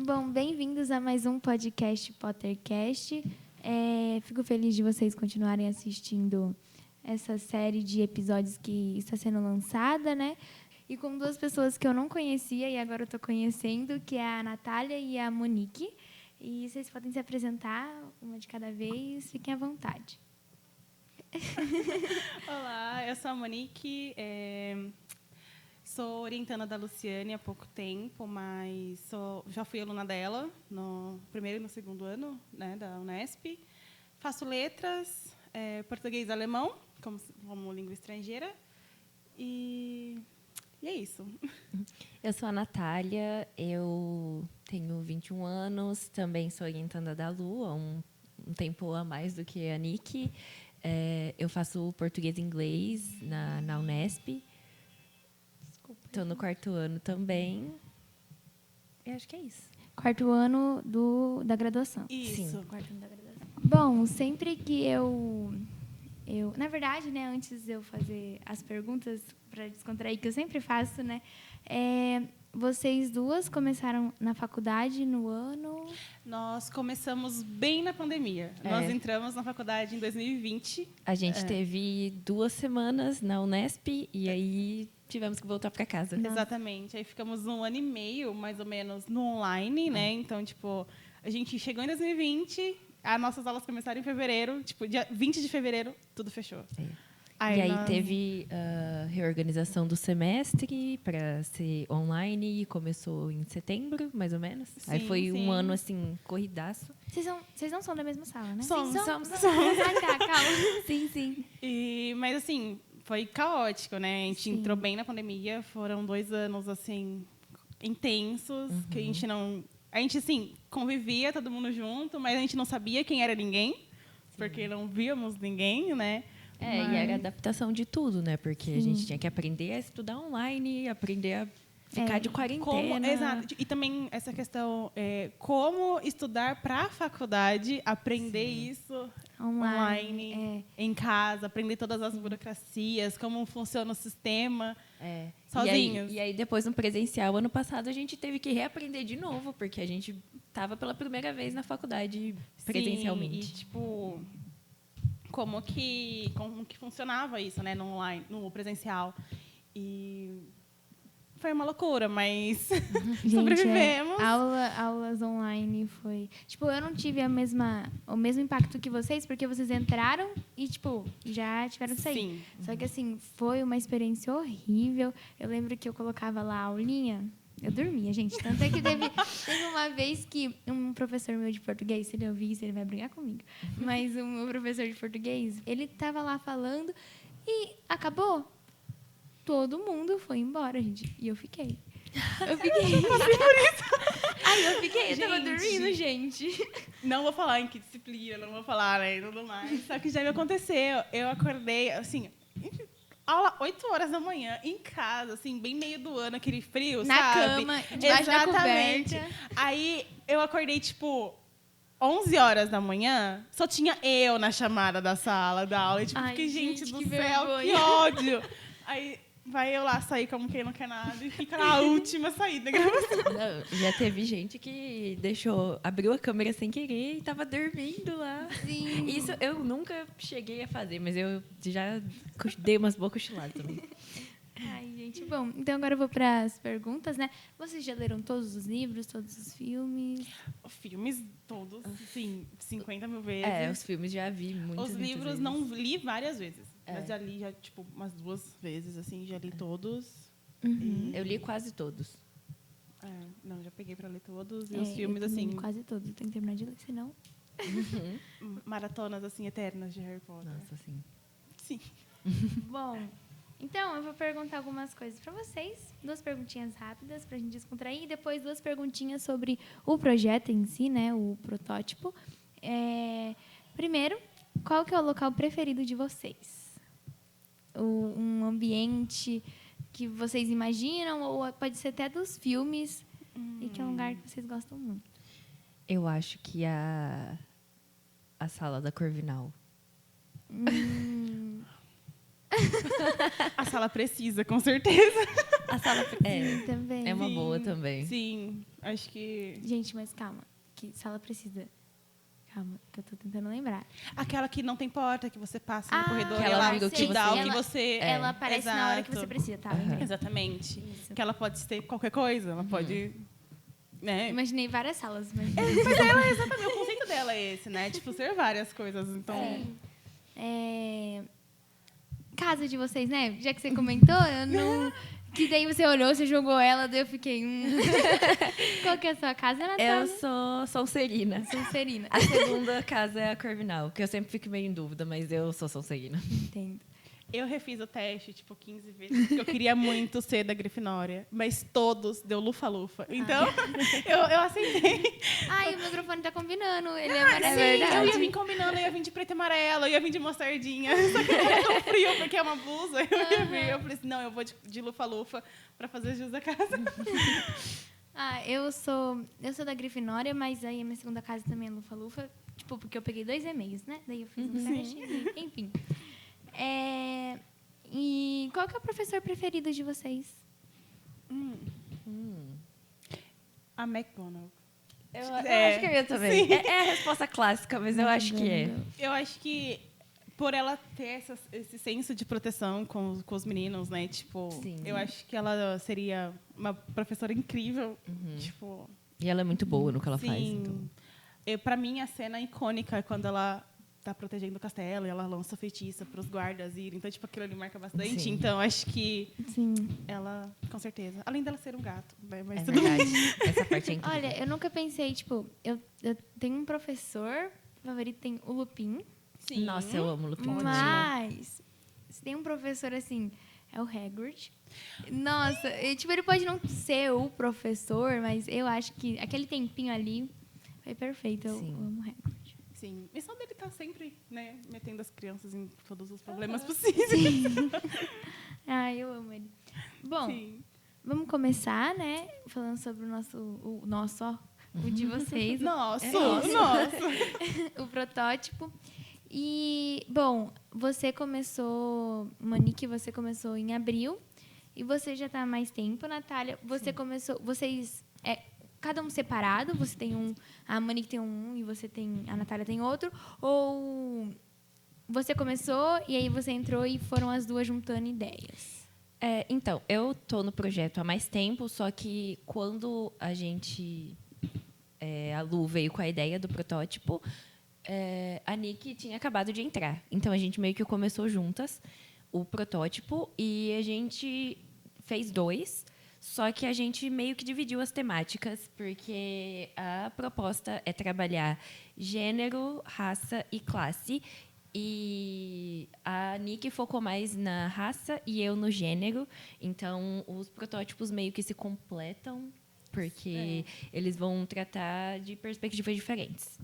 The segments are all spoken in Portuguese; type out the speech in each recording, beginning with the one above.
Bom, bem-vindos a mais um podcast Pottercast. Fico feliz de vocês continuarem assistindo essa série de episódios que está sendo lançada, né? E com duas pessoas que eu não conhecia e agora eu estou conhecendo, que é a Natália e a Monique. E vocês podem se apresentar, uma de cada vez, fiquem à vontade. Olá, eu sou a Monique, sou orientanda da Luciane há pouco tempo, mas já fui aluna dela no primeiro e no segundo ano, né, da Unesp. Faço letras, português e alemão, como língua estrangeira, e é isso. Eu sou a Natália, eu tenho 21 anos, também sou orientanda da Lu, há um tempo a mais do que a Nick. Eu faço português e inglês na Unesp. Estou no quarto ano também. E acho que é isso. Quarto ano da graduação. Isso. Sim. Quarto ano da graduação. Bom, sempre que eu... Na verdade, né, antes de eu fazer as perguntas para descontrair, que eu sempre faço, né? Vocês duas começaram na faculdade no ano... Nós começamos bem na pandemia. Nós entramos na faculdade em 2020. A gente teve 2 semanas na Unesp e aí tivemos que voltar para casa. Exatamente. Aí ficamos 1 ano e meio, mais ou menos, no online, né? Então, tipo, a gente chegou em 2020, as nossas aulas começaram em fevereiro, tipo, dia 20 de fevereiro, tudo fechou. E aí teve a reorganização do semestre para ser online e começou em setembro, mais ou menos. Sim, aí foi sim. um ano, assim, corridaço. Vocês não são da mesma sala, né? Somos. Ah, tá, calma. Sim. Mas, assim, foi caótico, né? A gente Sim. entrou bem na pandemia, foram 2 anos, assim, intensos, que a gente não... A gente, assim, convivia todo mundo junto, mas a gente não sabia quem era ninguém, porque não víamos ninguém, né? E era adaptação de tudo, né? Porque a gente tinha que aprender a estudar online, aprender a ficar de quarentena. Exato. E também essa questão, como estudar para a faculdade, aprender isso online em casa, aprender todas as burocracias, como funciona o sistema, sozinhos. E aí, depois, no presencial, ano passado, a gente teve que reaprender de novo, porque a gente estava pela primeira vez na faculdade presencialmente. Sim, e, tipo... Como que funcionava isso, né, no online, no presencial. E foi uma loucura, mas Gente, sobrevivemos. Aulas online foi... Tipo, eu não tive o mesmo impacto que vocês, porque vocês entraram e, tipo, já tiveram que sair. Sim. Só que, assim, foi uma experiência horrível. Eu lembro que eu colocava lá a aulinha... Eu dormia, gente. Tanto é que teve uma vez que um professor meu de português, se ele ouvir isso, ele vai brigar comigo. Mas o meu professor de português, ele estava lá falando e acabou. Todo mundo foi embora, gente. E eu fiquei. Eu tava dormindo, gente. Não vou falar em que disciplina, não vou falar, né, e tudo mais. Só que já me aconteceu. Eu acordei, assim... Aula 8 horas da manhã, em casa, assim, bem meio do ano, aquele frio, na sabe? Cama, debaixo da Exatamente. coberta. Aí eu acordei, tipo, 11 horas da manhã, só tinha eu na chamada da sala da aula. E, tipo, fiquei, gente do que céu, vergonha. que ódio. Aí vai eu lá sair como quem não quer nada e fica na última saída da gravação. Não, já teve gente que abriu a câmera sem querer e estava dormindo lá. Sim. Isso eu nunca cheguei a fazer, mas eu já dei umas boas cochiladas também. Ai, gente, bom. Então, agora eu vou para as perguntas, né? Vocês já leram todos os livros, todos os filmes? Filmes todos, assim, 50 mil vezes. Os filmes já vi muitas Os muitas livros vezes. não li várias vezes. Mas já li, tipo, umas 2 vezes, assim, já li todos. Eu li quase todos. Não, já peguei pra ler todos. E os filmes, eu também assim... li quase todos. Tem que terminar de ler, senão... Maratonas, assim, eternas de Harry Potter. Nossa, sim. Sim. Bom, então eu vou perguntar algumas coisas para vocês. 2 perguntinhas rápidas pra gente descontrair. E depois 2 perguntinhas sobre o projeto em si, né? O protótipo. Primeiro, qual que é o local preferido de vocês? Um ambiente que vocês imaginam, ou pode ser até dos filmes, e que é um lugar que vocês gostam muito. Eu acho que a sala da Corvinal. A sala precisa, com certeza. A sala Também. é uma boa também. Sim, acho que... Gente, mas calma. Que sala precisa? Calma, que eu tô tentando lembrar. Aquela que não tem porta, que você passa no corredor aquela e ela amiga que te dá o sei. que você... Ela aparece na hora que Exato. você precisa, tá? Lembrei. Exatamente. Isso. Que ela pode ser qualquer coisa, ela pode... Né? Imaginei várias salas, mas... Mas ela, exatamente, o conceito dela é esse, né? Tipo, ser várias coisas, então... Casa de vocês, né? Já que você comentou, eu não... Que daí você olhou, você jogou ela, daí eu fiquei... Qual que é a sua casa, Natália? Eu sou Sonserina. Sonserina. A segunda casa é a Corvinal, que eu sempre fico meio em dúvida, mas eu sou Sonserina. Entendo. Eu refiz o teste, tipo, 15 vezes, porque eu queria muito ser da Grifinória, mas todos deu lufa-lufa. Então, eu aceitei. Ai, o microfone tá combinando. Ele é Sim, maravilhoso. eu ia vir combinando, eu ia vir de preto e amarelo, eu ia vir de mostardinha. Só que era tão frio, porque é uma blusa. Eu ia vir, eu falei assim, não, eu vou de lufa-lufa pra fazer jus da casa. Eu sou da Grifinória, mas aí a minha segunda casa também é Lufa-Lufa. Tipo, porque eu peguei 2 e-mails, né? Daí eu fiz um teste. Enfim. E qual que é o professor preferido de vocês? A McGonagall. Eu acho que eu ia também. Sim. É a resposta clássica, mas eu acho que é. Eu acho que por ela ter esse senso de proteção com os meninos, né? Tipo, Sim. eu acho que ela seria uma professora incrível. Tipo, E ela é muito boa no que ela sim. faz. Então. Pra mim, a cena icônica é quando ela tá protegendo o castelo e ela lança feitiça para os guardas irem. Então, tipo, aquilo ali marca bastante. Sim. Então, acho que Sim. ela, com certeza. Além dela ser um gato. Né? Mas É tudo bem. verdade. Essa parte é incrível. Olha, eu nunca pensei, tipo, eu tenho um professor favorito, tem o Lupin. Sim. Nossa, eu amo Lupin também. Mas, se tem um professor assim, é o Hagrid. Nossa, tipo, ele pode não ser o professor, mas eu acho que aquele tempinho ali foi perfeito. Eu Sim. amo o Hagrid. Sim. E só dele tá sempre, né, metendo as crianças em todos os problemas possíveis. Eu amo ele. Bom, Sim. vamos começar, né? Falando sobre o de vocês. Nossa, nosso. nossa. O protótipo. E, bom, você começou, Monique, você começou em abril. E você já está há mais tempo, Natália. Você começou, vocês, cada um separado? Você tem um, a Monique tem um e a Natália tem outro? Ou você começou e aí você entrou e foram as duas juntando ideias? Então, eu tô no projeto há mais tempo, só que quando a Lu veio com a ideia do protótipo, a Nick tinha acabado de entrar. Então, a gente meio que começou juntas o protótipo e a gente fez 2, só que a gente meio que dividiu as temáticas, porque a proposta é trabalhar gênero, raça e classe. E a Nick focou mais na raça e eu no gênero. Então, os protótipos meio que se completam, porque eles vão tratar de perspectivas diferentes.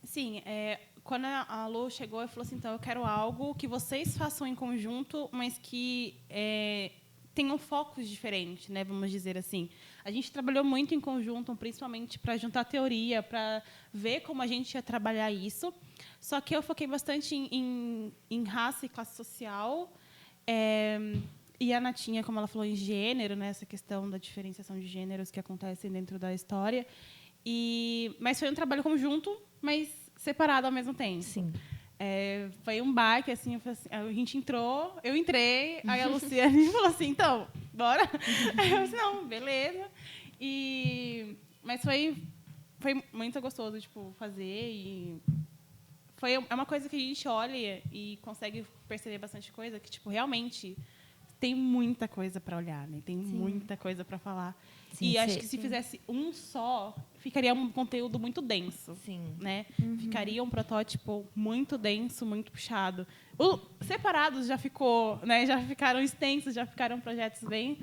Sim, quando a Lu chegou e falou assim, então, eu quero algo que vocês façam em conjunto, mas que tenham focos diferentes, né, vamos dizer assim. A gente trabalhou muito em conjunto, principalmente para juntar teoria, para ver como a gente ia trabalhar isso. Só que eu foquei bastante em raça e classe social. E a Natinha, como ela falou, em gênero, né, essa questão da diferenciação de gêneros que acontecem dentro da história. Mas foi um trabalho conjunto, mas separado ao mesmo tempo. Sim. Foi um baque, assim, a gente entrou, eu entrei, aí a Luciane falou assim, então, bora? Aí eu disse, não, beleza. Mas foi muito gostoso, tipo, fazer e... É uma coisa que a gente olha e consegue perceber bastante coisa, que, tipo, realmente tem muita coisa para olhar, né? Tem muita coisa para falar. Sim, e acho que se fizesse um só, ficaria um conteúdo muito denso. Sim. Né? Ficaria um protótipo muito denso, muito puxado. Separados já ficou, né? Já ficaram extensos, já ficaram projetos bem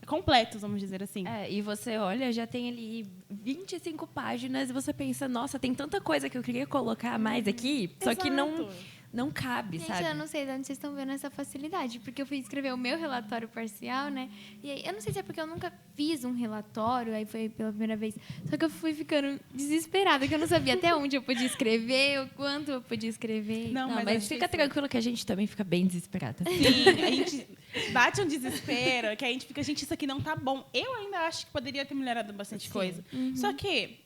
completos, vamos dizer assim. E você olha, já tem ali 25 páginas e você pensa, nossa, tem tanta coisa que eu queria colocar mais aqui, só que não cabe, Gente, sabe? eu não sei de onde vocês estão vendo essa facilidade, porque eu fui escrever o meu relatório parcial, né? E aí, eu não sei se é porque eu nunca fiz um relatório, aí foi pela primeira vez, só que eu fui ficando desesperada, que eu não sabia até onde eu podia escrever, o quanto eu podia escrever. Não, mas fica tranquilo que a gente também fica bem desesperada. Sim, bate um desespero, que a gente fica, gente, isso aqui não tá bom. Eu ainda acho que poderia ter melhorado bastante coisa. Só que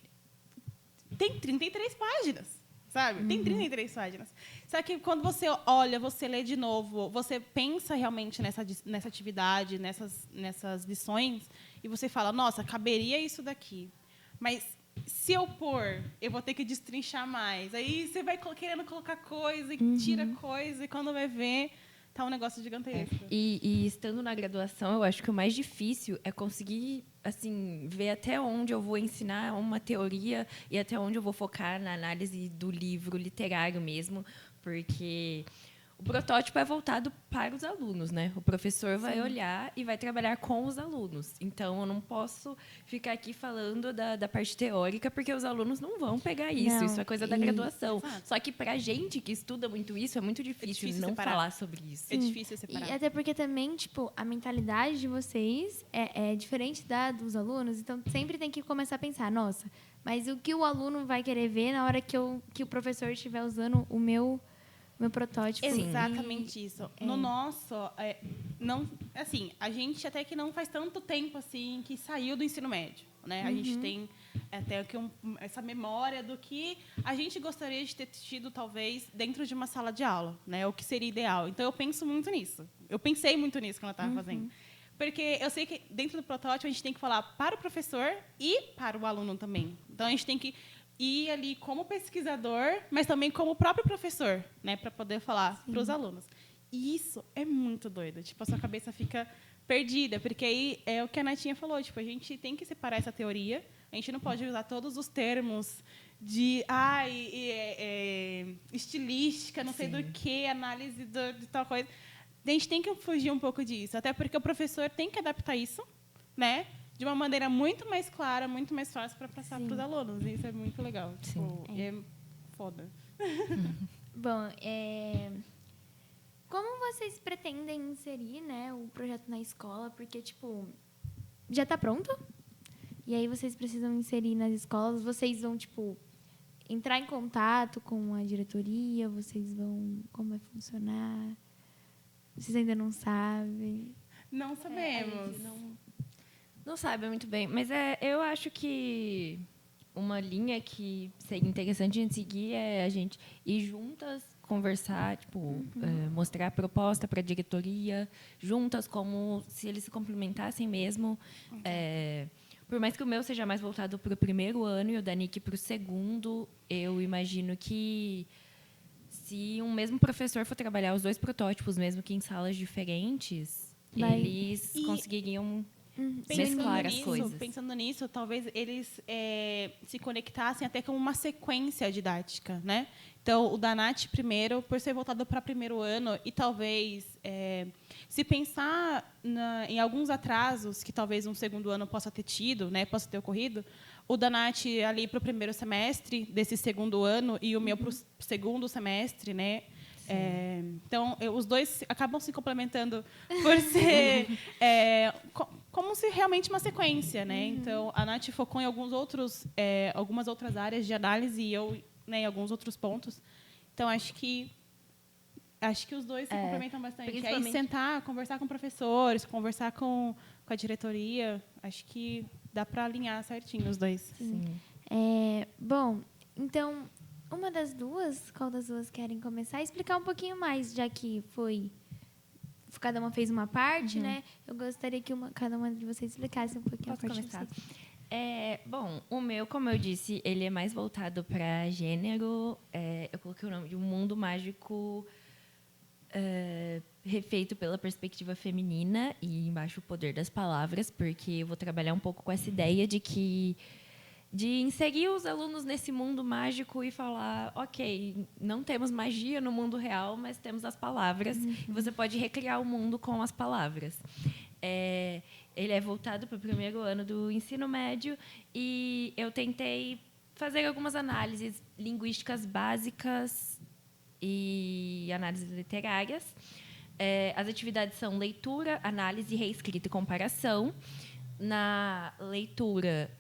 tem 33 páginas. Sabe? Tem 33 páginas. Só que quando você olha, você lê de novo, você pensa realmente nessa atividade, nessas lições, e você fala, nossa, caberia isso daqui. Mas se eu pôr, eu vou ter que destrinchar mais. Aí você vai querendo colocar coisa e tira coisa, e quando vai ver, tá um negócio gigantesco. E estando na graduação, eu acho que o mais difícil é conseguir assim ver até onde eu vou ensinar uma teoria e até onde eu vou focar na análise do livro literário mesmo, porque o protótipo é voltado para os alunos, né? O professor vai olhar e vai trabalhar com os alunos. Então, eu não posso ficar aqui falando da parte teórica, porque os alunos não vão pegar isso. Não, Isso é coisa da graduação. Exato. Só que, para a gente que estuda muito isso, é muito difícil não separar. falar sobre isso. É difícil separar. E até porque também, tipo, a mentalidade de vocês é diferente da dos alunos, então sempre tem que começar a pensar, nossa, mas o que o aluno vai querer ver na hora que o professor estiver usando o meu protótipo? Exatamente isso. No nosso, não, assim, a gente até que não faz tanto tempo assim que saiu do ensino médio, né? A gente tem até que essa memória do que a gente gostaria de ter tido talvez dentro de uma sala de aula, né? O que seria ideal. Então eu penso muito nisso. Eu pensei muito nisso quando eu estava fazendo. Porque eu sei que dentro do protótipo a gente tem que falar para o professor e para o aluno também. Então a gente tem que ir ali como pesquisador, mas também como próprio professor, né, para poder falar para os alunos. E isso é muito doido. Tipo, a sua cabeça fica perdida, porque aí é o que a Natinha falou, tipo, a gente tem que separar essa teoria, a gente não pode usar todos os termos de estilística, não sei do que, análise de tal coisa. A gente tem que fugir um pouco disso, até porque o professor tem que adaptar isso, né, de uma maneira muito mais clara, muito mais fácil para passar para os alunos. E isso é muito legal. Tipo, é foda. Bom, como vocês pretendem inserir, né, o projeto na escola? Porque, tipo, já está pronto? E aí vocês precisam inserir nas escolas? Vocês vão, tipo, entrar em contato com a diretoria? Vocês vão... Como vai funcionar? Vocês ainda não sabem? Não sabemos. Não sabe muito bem, mas eu acho que uma linha que seria interessante a gente seguir é a gente ir juntas conversar, tipo, mostrar a proposta para a diretoria, juntas, como se eles se complementassem mesmo. Por mais que o meu seja mais voltado para o primeiro ano e o da Nick para o segundo, eu imagino que se um mesmo professor for trabalhar os dois protótipos, mesmo que em salas diferentes, eles conseguiriam mesclar as coisas. Pensando nisso, talvez eles se conectassem até como uma sequência didática, né? Então, o da Nath primeiro, por ser voltado para primeiro ano, e talvez, se pensar em alguns atrasos que talvez um segundo ano possa ter tido, né, possa ter ocorrido, o da Nath ali para o primeiro semestre desse segundo ano e o meu para o segundo semestre, né? Então, os dois acabam se complementando por ser como se realmente uma sequência, né? Então, a Nath focou em algumas outras áreas de análise e eu, né, em alguns outros pontos. Então, acho que os dois se complementam bastante. Aí sentar, conversar com professores, conversar com a diretoria, acho que dá para alinhar certinho os dois. Sim. Bom, então, uma das duas, qual das duas querem começar? Explicar um pouquinho mais, já que cada uma fez uma parte, né? Eu gostaria que cada uma de vocês explicasse um pouquinho a parte começar? de vocês. Bom, o meu, como eu disse, ele é mais voltado para gênero. Eu coloquei o nome de Um Mundo Mágico refeito pela perspectiva feminina e embaixo o poder das palavras, porque eu vou trabalhar um pouco com essa ideia de inserir os alunos nesse mundo mágico e falar, ok, não temos magia no mundo real, mas temos as palavras e você pode recriar o mundo com as palavras. Ele é voltado para o primeiro ano do ensino médio e eu tentei fazer algumas análises linguísticas básicas e análises literárias. As atividades são leitura, análise, reescrita e comparação. Na leitura,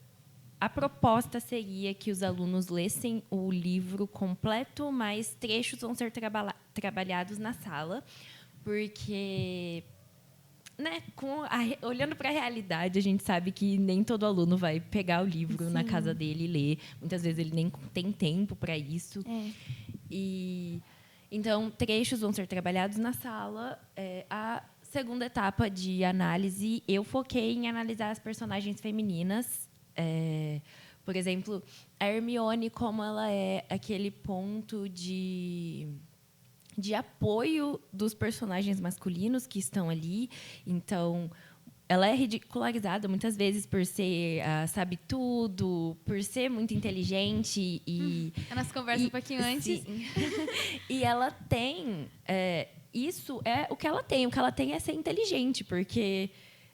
a proposta seria que os alunos lessem o livro completo, mas trechos vão ser trabalhados na sala, porque né, olhando para a realidade, a gente sabe que nem todo aluno vai pegar o livro na casa dele e ler. Muitas vezes ele nem tem tempo para isso. E então trechos vão ser trabalhados na sala. A segunda etapa de análise, eu foquei em analisar as personagens femininas. Por exemplo, a Hermione, como ela é aquele ponto de apoio dos personagens masculinos que estão ali. Então, ela é ridicularizada muitas vezes por ser sabe tudo, por ser muito inteligente. A nossa conversa um pouquinho antes. E ela tem... isso é o que ela tem. O que ela tem é ser inteligente, porque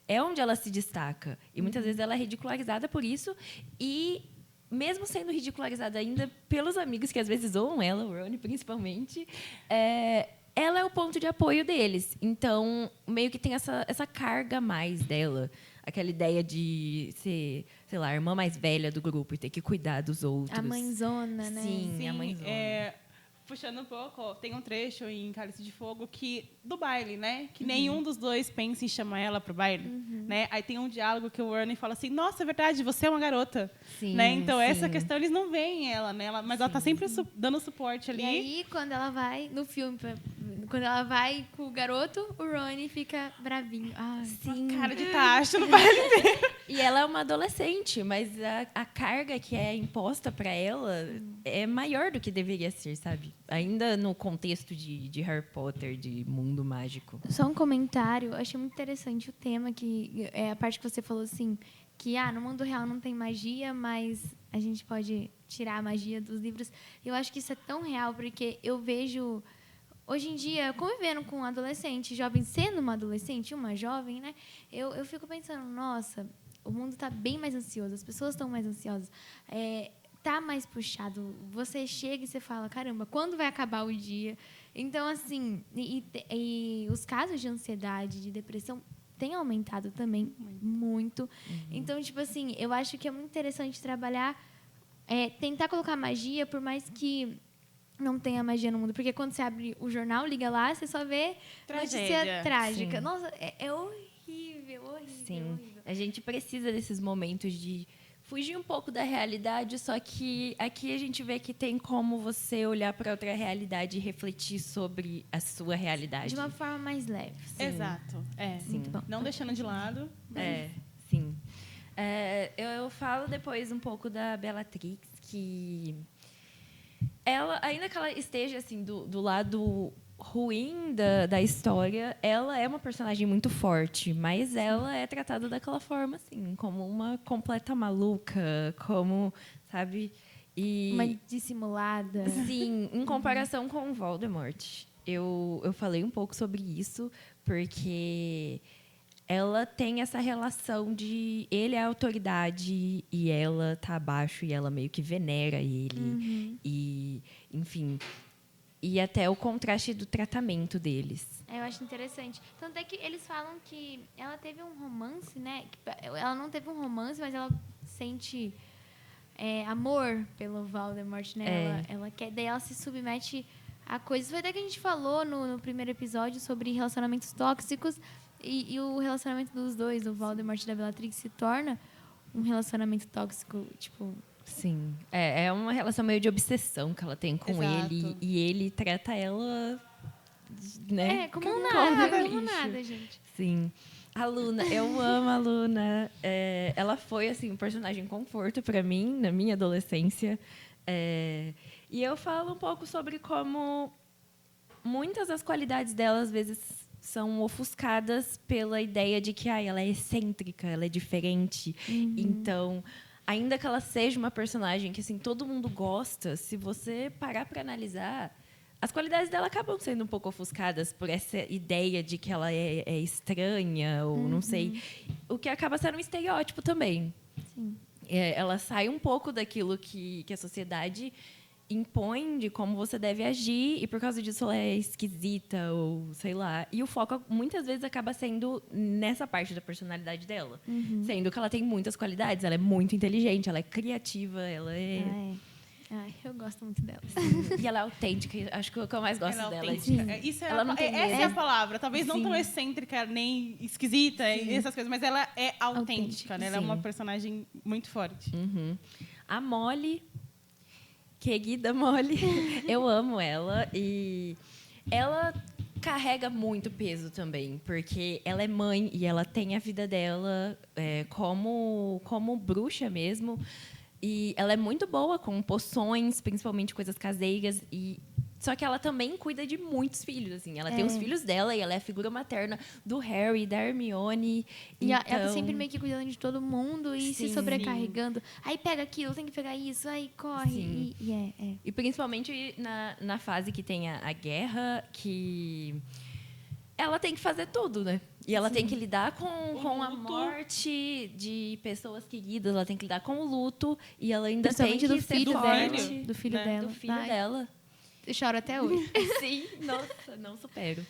é onde ela se destaca. E muitas vezes ela é ridicularizada por isso. E mesmo sendo ridicularizada ainda pelos amigos que às vezes zoam ela, o Rony principalmente, ela é o ponto de apoio deles. Então, meio que tem essa carga a mais dela. Aquela ideia de ser, sei lá, a irmã mais velha do grupo e ter que cuidar dos outros. A mãezona, né? Sim, a mãezona. Puxando um pouco, tem um trecho em Cálice de Fogo do baile, né? Que nenhum dos dois pensa em chamar ela pro baile, né? Aí tem um diálogo que o Rony fala assim: "Nossa, é verdade, você é uma garota", Sim, né? Então sim. essa questão eles não veem ela, né? Mas ela tá sempre dando suporte ali. E aí, quando ela vai no filme, quando ela vai com o garoto, o Rony fica bravinho. Sim, cara de tacho no baile inteiro. E ela é uma adolescente, mas a carga que é imposta para ela é maior do que deveria ser, sabe? Ainda no contexto de Harry Potter, de mundo mágico. Só um comentário, eu achei muito interessante o tema, que é a parte que você falou assim, que no mundo real não tem magia, mas a gente pode tirar a magia dos livros. Eu acho que isso é tão real, porque eu vejo, hoje em dia, convivendo com um adolescente, jovem, sendo uma adolescente, uma jovem, né? Eu fico pensando, nossa, o mundo está bem mais ansioso, as pessoas estão mais ansiosas. Tá mais puxado. Você chega e você fala, caramba, quando vai acabar o dia? Então, assim, e os casos de ansiedade, de depressão, têm aumentado também muito. Então, tipo assim, eu acho que é muito interessante trabalhar, tentar colocar magia, por mais que não tenha magia no mundo. Porque quando você abre o jornal, liga lá, você só vê notícia trágica. Sim. Nossa, é horrível, horrível, Sim. horrível. A gente precisa desses momentos de fugir um pouco da realidade, só que aqui a gente vê que tem como você olhar para outra realidade e refletir sobre a sua realidade. De uma forma mais leve. Sim. Exato. Sim. Não deixando de lado. Sim. Eu falo depois um pouco da Bellatrix, que ela, ainda que ela esteja assim do lado ruim da história, ela é uma personagem muito forte, mas ela é tratada daquela forma, assim, como uma completa maluca, como, sabe? Uma dissimulada. Sim, em comparação com o Voldemort. Eu falei um pouco sobre isso, porque ela tem essa relação de ele é a autoridade e ela tá abaixo e ela meio que venera ele. E, enfim... E até o contraste do tratamento deles. Eu acho interessante. Tanto é que eles falam que ela teve um romance, né? Ela não teve um romance, mas ela sente amor pelo Voldemort, né? Ela quer, daí ela se submete a coisas. Foi até que a gente falou no primeiro episódio sobre relacionamentos tóxicos e o relacionamento dos dois, do Voldemort e da Bellatrix, se torna um relacionamento tóxico, tipo... Sim. É uma relação meio de obsessão que ela tem com Exato. ele. E ele trata ela, né? Como lixo. nada, gente. Sim. A Luna, eu amo a Luna. Ela foi, assim, um personagem conforto para mim, na minha adolescência. E eu falo um pouco sobre como muitas das qualidades dela, às vezes, são ofuscadas pela ideia de que ela é excêntrica, ela é diferente. Então... Ainda que ela seja uma personagem que assim todo mundo gosta, se você parar para analisar, as qualidades dela acabam sendo um pouco ofuscadas por essa ideia de que ela é estranha ou não sei, o que acaba sendo um estereótipo também. Sim. Ela sai um pouco daquilo que a sociedade impõe de como você deve agir e por causa disso ela é esquisita ou sei lá. E o foco muitas vezes acaba sendo nessa parte da personalidade dela. Sendo que ela tem muitas qualidades, ela é muito inteligente, ela é criativa, ela é... Ai, eu gosto muito dela. E ela é autêntica. Acho que o que eu mais gosto Ela é dela. autêntica. Isso é Ela não tem essa é a medo. palavra. Talvez não Sim. tão excêntrica, nem esquisita, e essas coisas, mas ela é autêntica, né? Ela é uma Sim. personagem muito forte. A Molly, querida Molly, eu amo ela. E ela carrega muito peso também, porque ela é mãe e ela tem a vida dela como bruxa mesmo. E ela é muito boa com poções, principalmente coisas caseiras. Só que ela também cuida de muitos filhos, assim. Ela tem os filhos dela e ela é a figura materna do Harry, da Hermione. E ela tá Então, sempre meio que cuidando de todo mundo e se Sim. sobrecarregando. Aí pega aquilo, tem que pegar isso, aí corre. Sim. E E principalmente na fase que tem a guerra, que ela tem que fazer tudo, né? E ela tem que lidar com a luto. morte de pessoas queridas, ela tem que lidar com o luto e ela ainda tem Principalmente que do ser filho forte. dela. Do filho né? dela. Do filho Ai, dela. eu choro até hoje. Sim, nossa, não supero.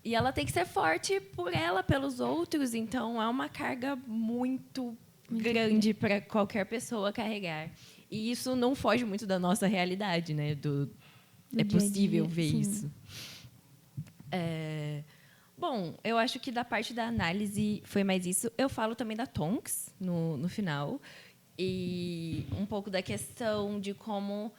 E ela tem que ser forte por ela, pelos outros, então é uma carga muito grande para qualquer pessoa carregar. E isso não foge muito da nossa realidade, né? É dia a possível dia, ver sim. isso. Bom, eu acho que da parte da análise foi mais isso. Eu falo também da Tonks no final. E um pouco da questão de como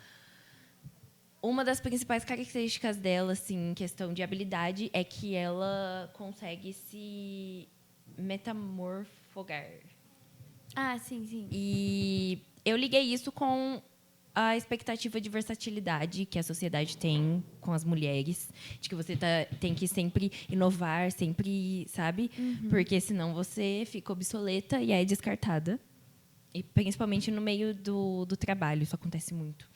uma das principais características dela, assim, em questão de habilidade, é que ela consegue se metamorfogar. Ah, sim. E eu liguei isso com a expectativa de versatilidade que a sociedade tem com as mulheres, de que você tem que sempre inovar, sempre, sabe? Porque senão você fica obsoleta e é descartada. E principalmente no meio do trabalho, isso acontece muito.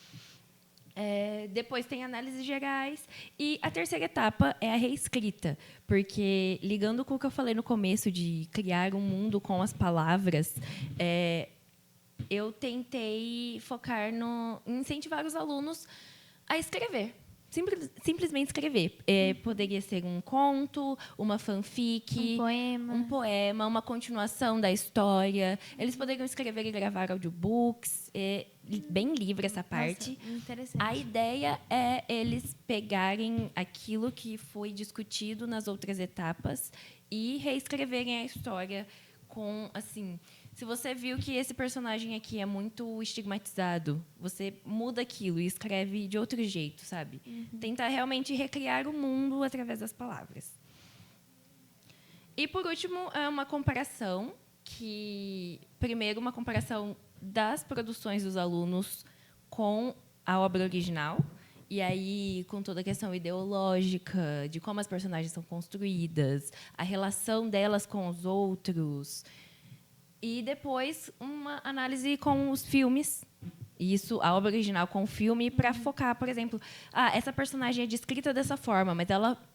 Depois tem análises gerais. E a terceira etapa é a reescrita. Porque, ligando com o que eu falei no começo, de criar um mundo com as palavras, eu tentei focar em incentivar os alunos a escrever. Simplesmente escrever. Poderia ser um conto, uma fanfic, Um poema. uma continuação da história. Eles poderiam escrever e gravar audiobooks. Bem livre essa parte. Nossa, interessante. A ideia é eles pegarem aquilo que foi discutido nas outras etapas e reescreverem a história com, assim, se você viu que esse personagem aqui é muito estigmatizado, você muda aquilo e escreve de outro jeito, sabe? Tenta realmente recriar o mundo através das palavras. E, por último, é uma comparação primeiro, uma comparação das produções dos alunos com a obra original. E aí, com toda a questão ideológica, de como as personagens são construídas, a relação delas com os outros. E depois uma análise com os filmes. Isso, a obra original com o filme, para focar, por exemplo, essa personagem é descrita dessa forma, mas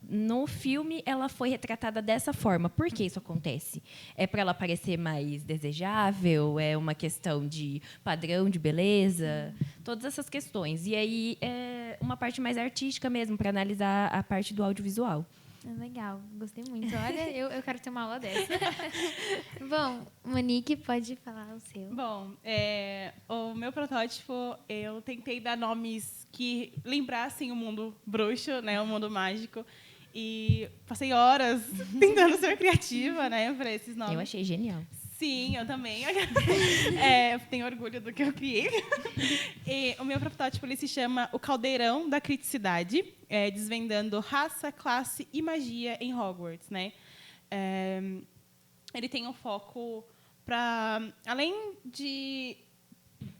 no filme ela foi retratada dessa forma. Por que isso acontece? É para ela parecer mais desejável? É uma questão de padrão de beleza? Todas essas questões. E aí é uma parte mais artística mesmo, para analisar a parte do audiovisual. Legal, gostei muito. Olha, eu quero ter uma aula dessa. Bom, Monique, pode falar o seu. Bom, o meu protótipo, eu tentei dar nomes que lembrassem o mundo bruxo, né, o mundo mágico. E passei horas tentando ser criativa, né, para esses nomes. Eu achei genial. Sim, eu também. Tenho orgulho do que eu criei. E o meu protótipo ele se chama O Caldeirão da Criticidade, desvendando raça, classe e magia em Hogwarts, né? Ele tem um foco para, além de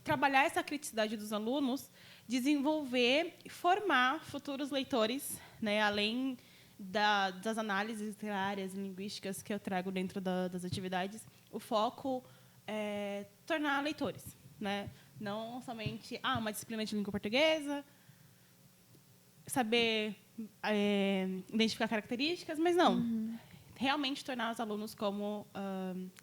trabalhar essa criticidade dos alunos, desenvolver e formar futuros leitores, né? Além das análises literárias e linguísticas que eu trago dentro das atividades, o foco é tornar leitores, né? Não somente uma disciplina de língua portuguesa, saber identificar características, mas não. Realmente tornar os alunos como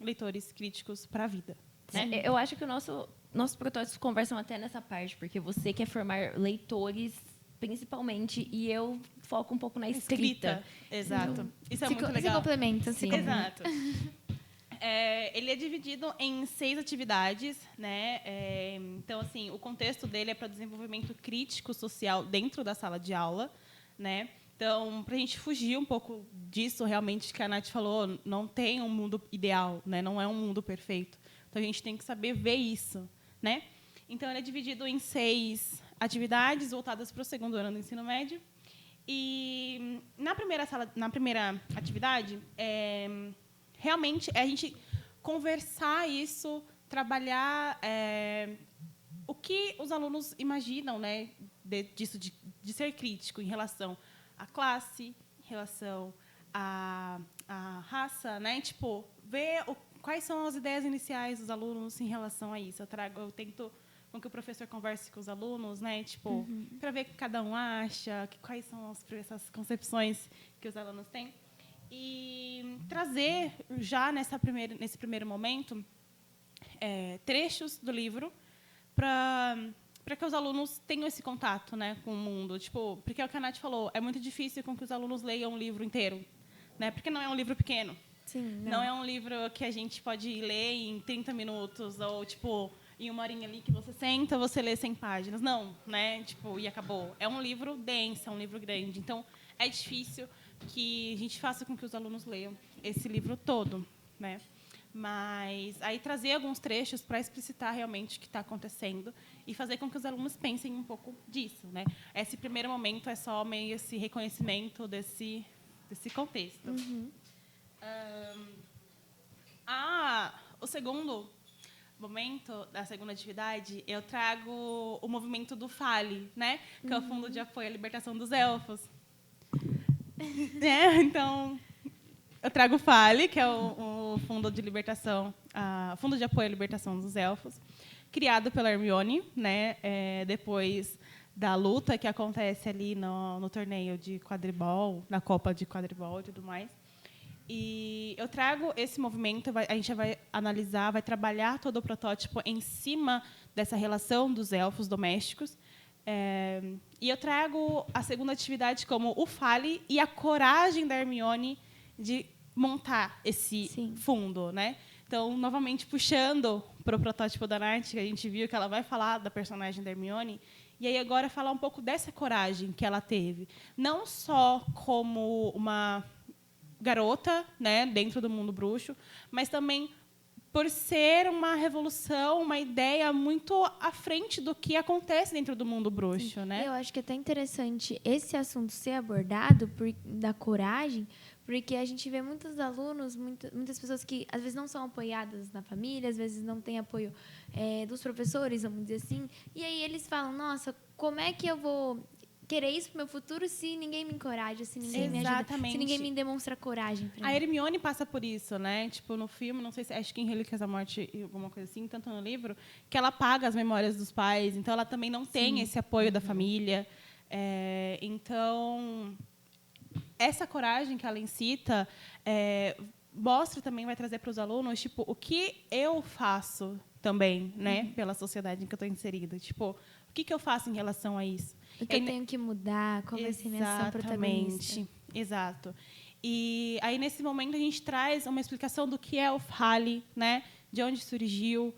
leitores críticos para a vida. Né? Eu acho que nossos protótipos conversam até nessa parte, porque você quer formar leitores principalmente, e eu foco um pouco na escrita. Exato. Isso é muito Se legal. complementam. Sim. Exato. Ele é dividido em 6 atividades, né? Então, assim, o contexto dele é para o desenvolvimento crítico social dentro da sala de aula, né? Então, para a gente fugir um pouco disso, realmente, que a Nath falou, não tem um mundo ideal, né? Não é um mundo perfeito. Então, a gente tem que saber ver isso, né? Então, ele é dividido em 6 atividades voltadas para o segundo ano do ensino médio. E na primeira atividade, realmente é a gente conversar isso, trabalhar o que os alunos imaginam, né, disso de ser crítico em relação à classe, em relação à raça, né, tipo ver quais são as ideias iniciais dos alunos em relação a isso. Eu tento com que o professor converse com os alunos, né, tipo para ver o que cada um acha, quais são essas concepções que os alunos têm. E trazer, já nesse primeiro momento, trechos do livro para que os alunos tenham esse contato, né, com o mundo. Tipo, porque é o que a Nath falou, é muito difícil com que os alunos leiam um livro inteiro, né, porque não é um livro pequeno. Sim, não é um livro que a gente pode ler em 30 minutos, ou, tipo, em 1 horinha ali que você senta, você lê 100 páginas. Não, né? Tipo, e acabou. É um livro denso, é um livro grande. Então, é difícil que a gente faça com que os alunos leiam esse livro todo, né? Mas aí trazer alguns trechos para explicitar realmente o que está acontecendo e fazer com que os alunos pensem um pouco disso, né? Esse primeiro momento é só meio esse reconhecimento desse contexto. O segundo momento da segunda atividade, eu trago o movimento do FALE, né? Que é o Fundo de Apoio à Libertação dos Elfos. Então, eu trago o FALE, que é o Fundo de Libertação, Fundo de Apoio à Libertação dos Elfos, criado pela Hermione, né? Depois da luta que acontece ali no torneio de quadribol, na Copa de Quadribol e tudo mais. E eu trago esse movimento, a gente vai analisar, vai trabalhar todo o protótipo em cima dessa relação dos elfos domésticos. E eu trago a segunda atividade como o FALE e a coragem da Hermione de montar esse fundo, né? Então, novamente, puxando para o protótipo da Nath, que a gente viu que ela vai falar da personagem da Hermione, e aí agora falar um pouco dessa coragem que ela teve. Não só como uma garota, né, dentro do mundo bruxo, mas também por ser uma revolução, uma ideia muito à frente do que acontece dentro do mundo bruxo, né? Eu acho que é até interessante esse assunto ser abordado da coragem, porque a gente vê muitos alunos, muitas pessoas que às vezes não são apoiadas na família, às vezes não têm apoio dos professores, vamos dizer assim, e aí eles falam, nossa, como é que eu vou querer isso pro meu futuro se ninguém me encoraja, se ninguém me ajuda, se ninguém me demonstra coragem pra mim. A Hermione passa por isso, né? Tipo, no filme, não sei se acho que em Relíquias da Morte e alguma coisa assim, tanto no livro, que ela apaga as memórias dos pais, então ela também não tem esse apoio da família. Então, essa coragem que ela incita mostra também, vai trazer para os alunos, tipo, o que eu faço também, né, pela sociedade em que eu estou inserida. Tipo, o que eu faço em relação a isso? O que eu tenho que mudar? Qual vai ser minha ação protagonista? Exato. E aí, nesse momento, a gente traz uma explicação do que é o FALE, né? De onde surgiu,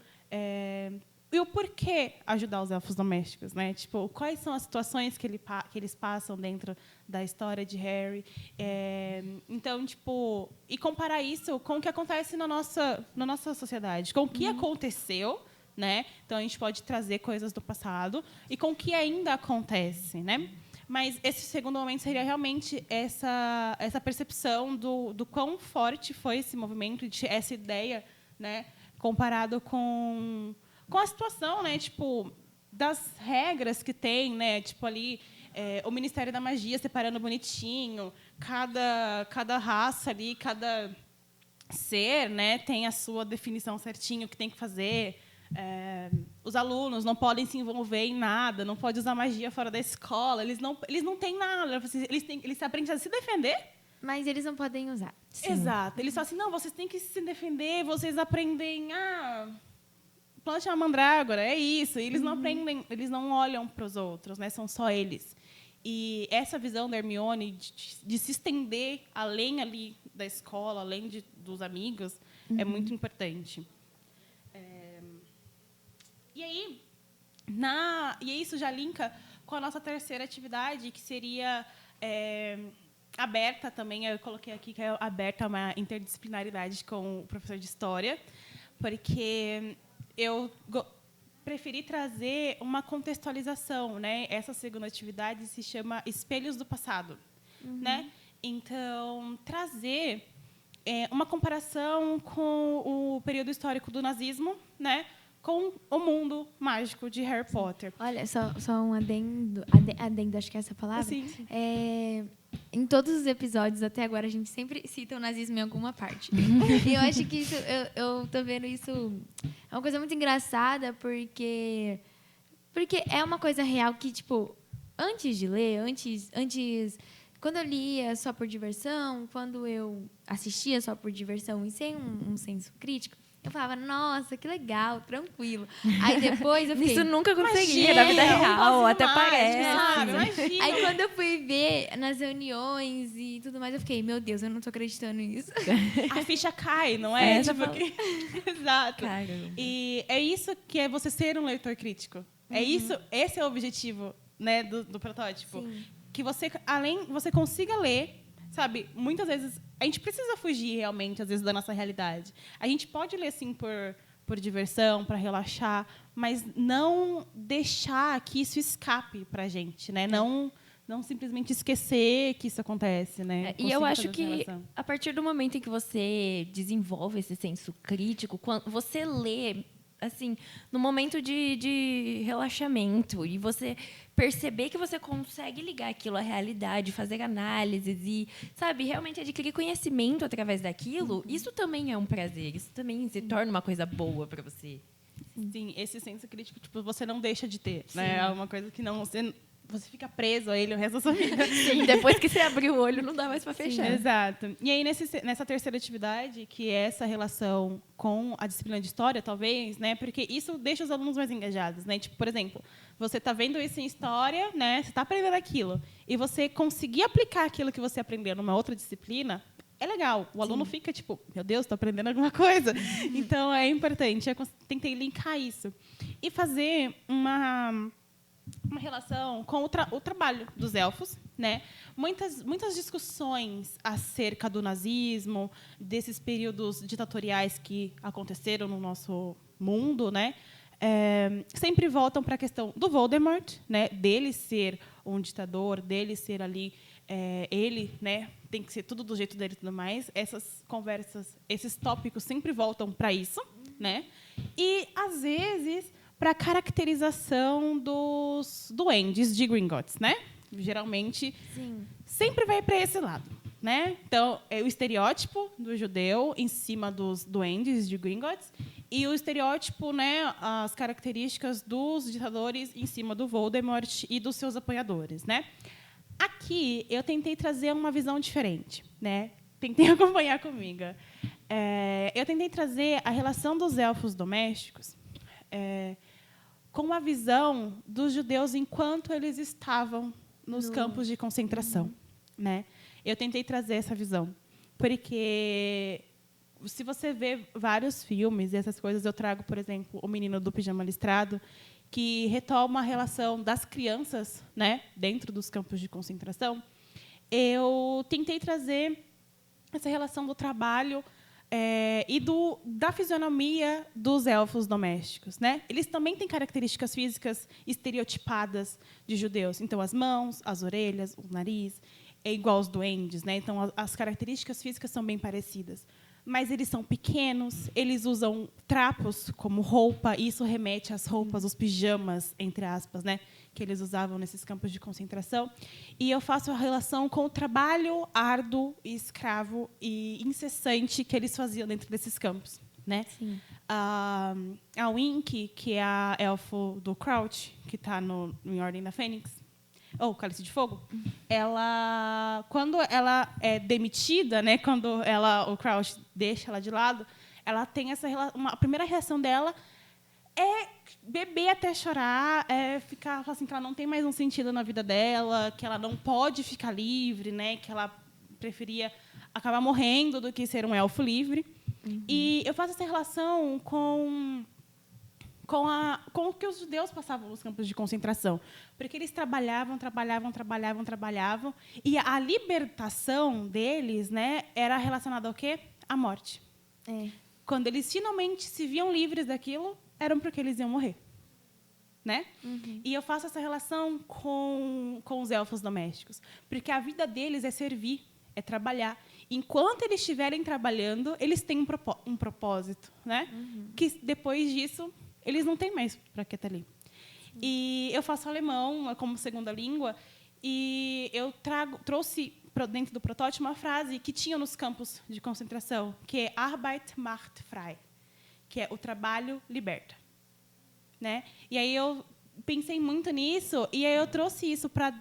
e o porquê ajudar os elfos domésticos, né? Tipo, quais são as situações que eles passam dentro da história de Harry. Então, tipo, e comparar isso com o que acontece na nossa sociedade, com o que aconteceu, né? Então, a gente pode trazer coisas do passado e com o que ainda acontece, né? Mas esse segundo momento seria realmente essa percepção do quão forte foi esse movimento, essa ideia, né? Comparado com a situação, né? Tipo, das regras que tem, né? Tipo, ali, o Ministério da Magia separando bonitinho, cada raça ali, cada ser, né? Tem a sua definição certinho, o que tem que fazer. Os alunos não podem se envolver em nada, não podem usar magia fora da escola, eles não têm nada, eles aprendem a se defender. Mas eles não podem usar. Sim. Exato. Eles falam assim, não, vocês têm que se defender, vocês aprendem plante uma mandrágora, é isso. E eles não aprendem, eles não olham para os outros, né? São só eles. E essa visão da Hermione de se estender além ali da escola, além dos amigos, é muito importante. E aí, e isso já linka com a nossa terceira atividade, que seria aberta também. Eu coloquei aqui que é aberta a uma interdisciplinaridade com o professor de História, porque eu preferi trazer uma contextualização, né? Essa segunda atividade se chama Espelhos do Passado, né? Então, trazer uma comparação com o período histórico do nazismo, né? Com o mundo mágico de Harry Potter. Olha, só um adendo, acho que é essa palavra. Sim. Em todos os episódios até agora, a gente sempre cita o nazismo em alguma parte. E eu acho que isso, eu tô vendo isso, é uma coisa muito engraçada, porque é uma coisa real que, tipo, antes de ler, quando eu lia só por diversão, quando eu assistia só por diversão e sem um senso crítico, eu falava, nossa, que legal, tranquilo. Aí depois eu fiquei... Isso nunca conseguia na vida real, até parece. Imagina. Aí quando eu fui ver nas reuniões e tudo mais, eu fiquei, meu Deus, eu não tô acreditando nisso. A ficha cai, não é? Tipo, Exato. Caramba. E é isso que é você ser um leitor crítico. É isso, esse é o objetivo, né, do protótipo. Sim. Que você consiga ler, sabe? Muitas vezes a gente precisa fugir realmente, às vezes, da nossa realidade. A gente pode ler assim por diversão, para relaxar, mas não deixar que isso escape para a gente, né? Não simplesmente esquecer que isso acontece, né? E eu acho que a partir do momento em que você desenvolve esse senso crítico, quando você lê assim, no momento de relaxamento, e você perceber que você consegue ligar aquilo à realidade, fazer análises e, sabe, realmente adquirir conhecimento através daquilo, isso também é um prazer, isso também se torna uma coisa boa para você. Sim, esse senso crítico, tipo, você não deixa de ter, né? É uma coisa que não... Você fica preso a ele o resto da sua vida. Sim, depois que você abrir o olho, não dá mais para fechar. Sim, exato. E aí, nessa terceira atividade, que é essa relação com a disciplina de História, talvez, né? Porque isso deixa os alunos mais engajados, né? Tipo, por exemplo, você está vendo isso em História, né? Você está aprendendo aquilo. E você conseguir aplicar aquilo que você aprendeu numa outra disciplina, é legal. O aluno fica tipo, meu Deus, estou aprendendo alguma coisa. Então, é importante. Eu tentei linkar isso. E fazer uma relação com o trabalho dos elfos, né? Muitas discussões acerca do nazismo, desses períodos ditatoriais que aconteceram no nosso mundo, né? Sempre voltam para a questão do Voldemort, né? Dele ser um ditador, dele ser ali, ele, né? Tem que ser tudo do jeito dele e tudo mais. Essas conversas, esses tópicos sempre voltam para isso, né? E às vezes para a caracterização dos duendes de Gringotts, né? Geralmente, sempre vai para esse lado, né? Então, é o estereótipo do judeu em cima dos duendes de Gringotts e o estereótipo, né, as características dos ditadores em cima do Voldemort e dos seus apoiadores, né? Aqui, eu tentei trazer uma visão diferente, né? Tentei acompanhar comigo. Eu tentei trazer a relação dos elfos domésticos com a visão dos judeus enquanto eles estavam nos campos de concentração, né? Eu tentei trazer essa visão, porque se você vê vários filmes e essas coisas, eu trago, por exemplo, O Menino do Pijama Listrado, que retoma a relação das crianças, né, dentro dos campos de concentração. Eu tentei trazer essa relação do trabalho e da fisionomia dos elfos domésticos, né? Eles também têm características físicas estereotipadas de judeus. Então, as mãos, as orelhas, o nariz, é igual aos duendes, né? Então, as características físicas são bem parecidas. Mas eles são pequenos, eles usam trapos como roupa, e isso remete às roupas, os pijamas, entre aspas, né, que eles usavam nesses campos de concentração. E eu faço a relação com o trabalho árduo, e escravo e incessante que eles faziam dentro desses campos, né? A Winky, que é a elfo do Crouch, que está em Ordem da Fênix, ou Cálice de Fogo, ela, quando ela é demitida, né, quando o Crouch deixa ela de lado, ela tem a primeira reação dela é beber até chorar, ficar assim que ela não tem mais um sentido na vida dela, que ela não pode ficar livre, né, que ela preferia acabar morrendo do que ser um elfo livre. E eu faço essa relação com o que os judeus passavam nos campos de concentração. Porque eles trabalhavam, e a libertação deles, né, era relacionada ao quê? À morte. Quando eles finalmente se viam livres daquilo, eram porque eles iam morrer. Né? E eu faço essa relação com os elfos domésticos, porque a vida deles é servir, é trabalhar. Enquanto eles estiverem trabalhando, eles têm um propósito, né? Que depois disso eles não têm mais para que estar ali. E eu faço alemão como segunda língua, e eu trouxe para dentro do protótipo uma frase que tinha nos campos de concentração, que é Arbeit macht frei, que é o trabalho liberta. Né? E aí eu pensei muito nisso, e aí eu trouxe isso para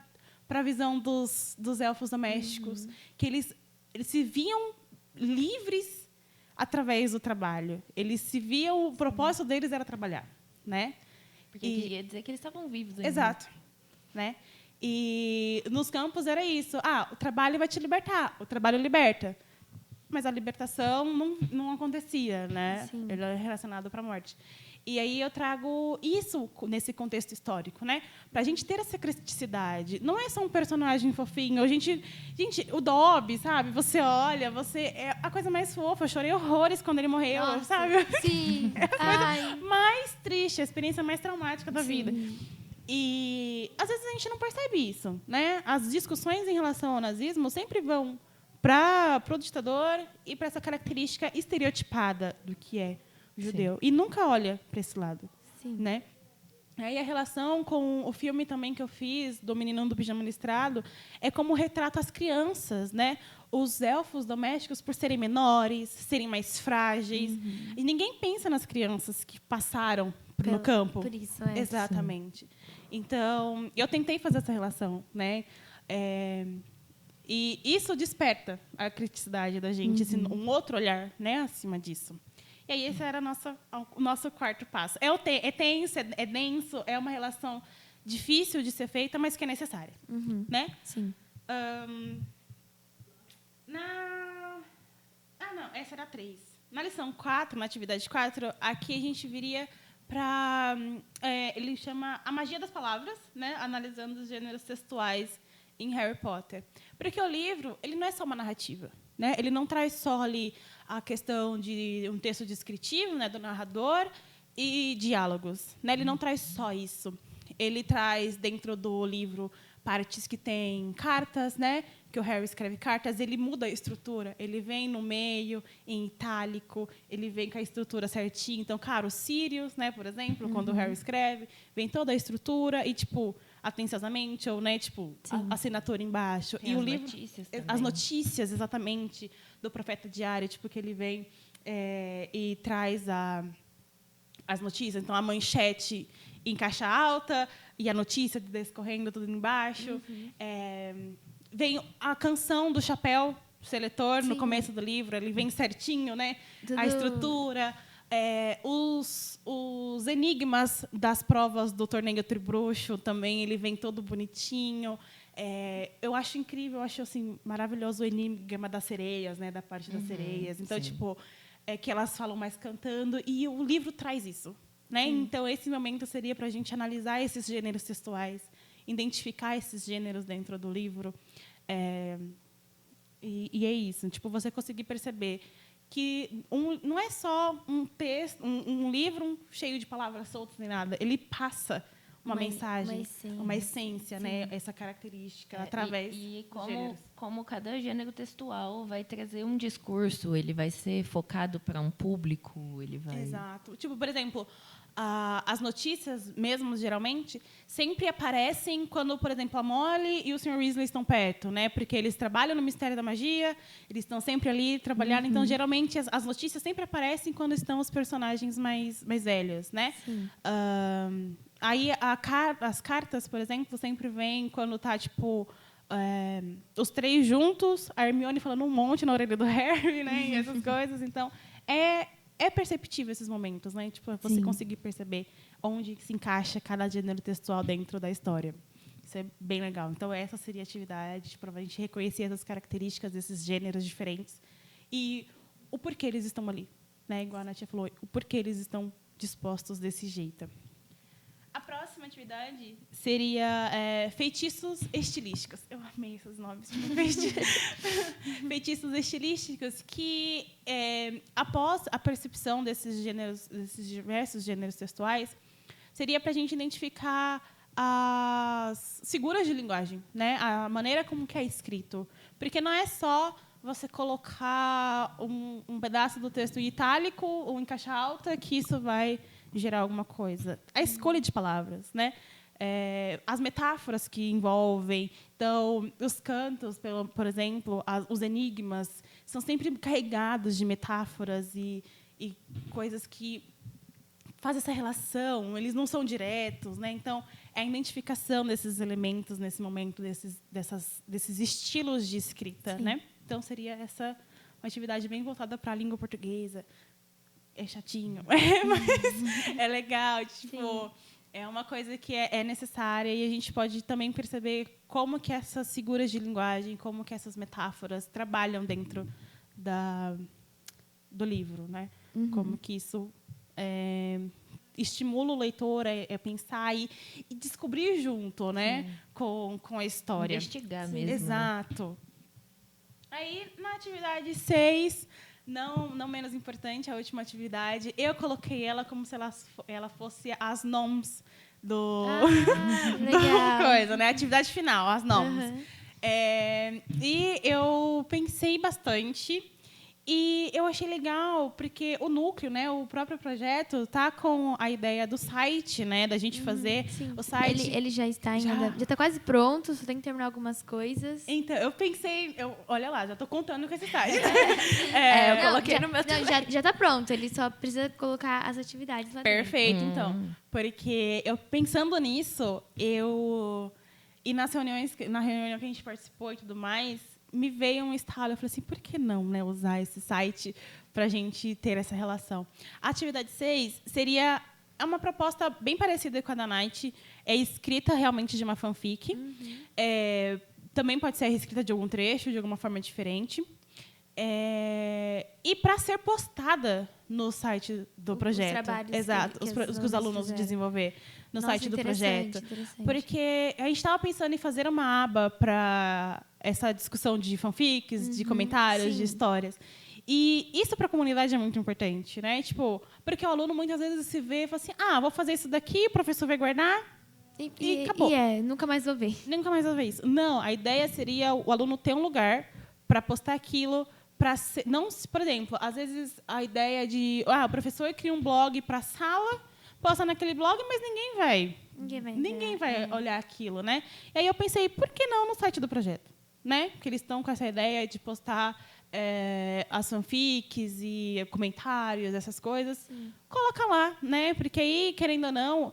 a visão dos elfos domésticos, que eles se viam livres através do trabalho. Eles se viam, o propósito deles era trabalhar. Né? Porque queria dizer que eles estavam vivos ainda. Exato. Né? E nos campos era isso. O trabalho vai te libertar, o trabalho liberta. Mas a libertação não acontecia, né? Ele era relacionado para a morte. E aí eu trago isso nesse contexto histórico, né? Para a gente ter essa criticidade. Não é só um personagem fofinho. Gente, o Dobby, sabe? Você olha, é a coisa mais fofa. Eu chorei horrores quando ele morreu, Nossa, sabe? Sim. É a coisa mais triste, a experiência mais traumática da vida. E às vezes a gente não percebe isso, né? As discussões em relação ao nazismo sempre vão para o ditador e para essa característica estereotipada do que é o judeu. E nunca olha para esse lado. Né? Aí a relação com o filme também que eu fiz, do Meninão do Pijama Listrado, é como retrata as crianças, né? Os elfos domésticos, por serem menores, serem mais frágeis. E ninguém pensa nas crianças que passaram no campo. Por isso, Exatamente. Então, eu tentei fazer essa relação, né? E isso desperta a criticidade da gente, um outro olhar, né, acima disso. E aí esse era o nosso quarto passo. É tenso, é denso, é uma relação difícil de ser feita, mas que é necessária. Né? Sim. Essa era a 3. Na lição 4, na atividade 4, aqui a gente viria para... ele chama A Magia das Palavras, né, analisando os gêneros textuais em Harry Potter. Porque o livro ele não é só uma narrativa. Né? Ele não traz só ali a questão de um texto descritivo, né, do narrador e diálogos. Né? Ele não traz só isso. Ele traz, dentro do livro, partes que têm cartas, né? Que o Harry escreve cartas, ele muda a estrutura. Ele vem no meio, em itálico, ele vem com a estrutura certinha. Então, cara, o Sirius, né, por exemplo, quando o Harry escreve, vem toda a estrutura e, tipo, atenciosamente, ou, né, tipo, a assinatura embaixo. Tem e as o livro, notícias também. as notícias, exatamente, do Profeta Diário, tipo, que ele vem e traz as notícias. Então, a manchete em caixa alta e a notícia descorrendo tudo embaixo. Vem a canção do chapéu seletor no começo do livro, ele vem certinho, né? A estrutura, os enigmas das provas do torneio Tribruxo também, ele vem todo bonitinho. Eu acho incrível, eu acho assim maravilhoso o enigma das sereias, né? Da parte das sereias. Então, tipo, que elas falam mais cantando e o livro traz isso. Né? Então, esse momento seria para a gente analisar esses gêneros textuais, identificar esses gêneros dentro do livro. E é isso. Tipo, você conseguir perceber que não é só um texto, um livro cheio de palavras soltas nem nada. Ele passa uma mensagem, uma essência, né? Essa característica através e dos gêneros. como cada gênero textual vai trazer um discurso, ele vai ser focado para um público, ele vai... Exato. Tipo, por exemplo, as notícias mesmo, geralmente, sempre aparecem quando, por exemplo, a Molly e o Sr. Weasley estão perto, né? Porque eles trabalham no Mistério da Magia, eles estão sempre ali trabalhando. Então, geralmente, as notícias sempre aparecem quando estão os personagens mais velhos, né? Aí, as cartas, por exemplo, sempre vêm quando tá, tipo... os três juntos, a Hermione falando um monte na orelha do Harry, né? E essas coisas. Então, é perceptível esses momentos, né? Tipo, você conseguir perceber onde se encaixa cada gênero textual dentro da história. Isso é bem legal. Então, essa seria a atividade para a gente reconhecer essas características desses gêneros diferentes. E o porquê eles estão ali, né? Igual a Nath falou, o porquê eles estão dispostos desse jeito. A próxima atividade seria feitiços estilísticos. Eu amei esses nomes. Feitiços estilísticos que, após a percepção desses diversos gêneros textuais, seria para a gente identificar as figuras de linguagem, né? A maneira como que é escrito. Porque não é só você colocar um pedaço do texto em itálico ou em caixa alta que isso vai gerar alguma coisa. A escolha de palavras, né? As metáforas que envolvem. Então, os cantos, por exemplo, os enigmas, são sempre carregados de metáforas e coisas que fazem essa relação. Eles não são diretos, né? Então, é a identificação desses elementos nesse momento, desses estilos de escrita, né? Então, seria essa uma atividade bem voltada para a língua portuguesa. É chatinho, mas é legal, tipo, é uma coisa que é necessária e a gente pode também perceber como que essas figuras de linguagem, como que essas metáforas trabalham dentro do livro, né? Como que isso estimula o leitor a pensar e descobrir junto, né? Com a história. Investigar mesmo. Exato. Aí, na atividade 6... Não menos importante, a última atividade, eu coloquei ela como se ela fosse as noms do coisa, né? Atividade final, as noms. E eu pensei bastante e eu achei legal porque o núcleo, né, o próprio projeto, tá com a ideia do site, né, da gente fazer o site. Ele já está já está quase pronto, só tem que terminar algumas coisas. Então, eu pensei, olha lá, já estou contando com esse site. Eu coloquei no meu já está pronto, ele só precisa colocar as atividades lá dentro. Perfeito, então. Porque eu pensando nisso, e na reunião que a gente participou e tudo mais, me veio um estalo. Eu falei assim, por que não, né, usar esse site para a gente ter essa relação? A atividade 6 seria uma proposta bem parecida com a da Night. É escrita realmente de uma fanfic. Também pode ser reescrita de algum trecho, de alguma forma diferente. E para ser postada no site do projeto. Os trabalhos Exato, que os alunos desenvolver no site do projeto. Porque a gente estava pensando em fazer uma aba para essa discussão de fanfics, de comentários, de histórias. E isso para a comunidade é muito importante, né? Tipo, porque o aluno muitas vezes se vê e fala assim, vou fazer isso daqui, o professor vai guardar e acabou. Nunca mais vou ver. Nunca mais vou ver isso. Não, a ideia seria o aluno ter um lugar para postar aquilo, não, por exemplo, às vezes a ideia de o professor cria um blog para a sala, posta naquele blog, mas ninguém vai olhar aquilo, né? E aí eu pensei, por que não no site do projeto, né? Porque eles estão com essa ideia de postar as fanfics e comentários, essas coisas. Coloca lá, né? Porque aí, querendo ou não,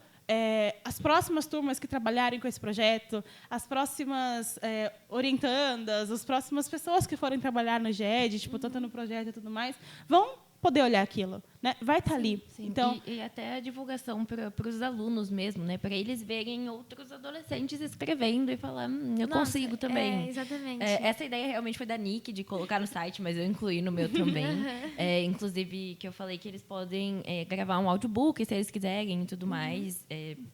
as próximas turmas que trabalharem com esse projeto, as próximas orientandas, as próximas pessoas que forem trabalhar no GED, tipo, tanto no projeto e tudo mais, vão poder olhar aquilo, né? Vai estar ali. Sim. Então, e até a divulgação para os alunos mesmo, né? Para eles verem outros adolescentes escrevendo e falar, eu consigo também. Exatamente. Essa ideia realmente foi da Nick, de colocar no site, mas eu incluí no meu também. Inclusive, que eu falei que eles podem gravar um audiobook, se eles quiserem e tudo mais.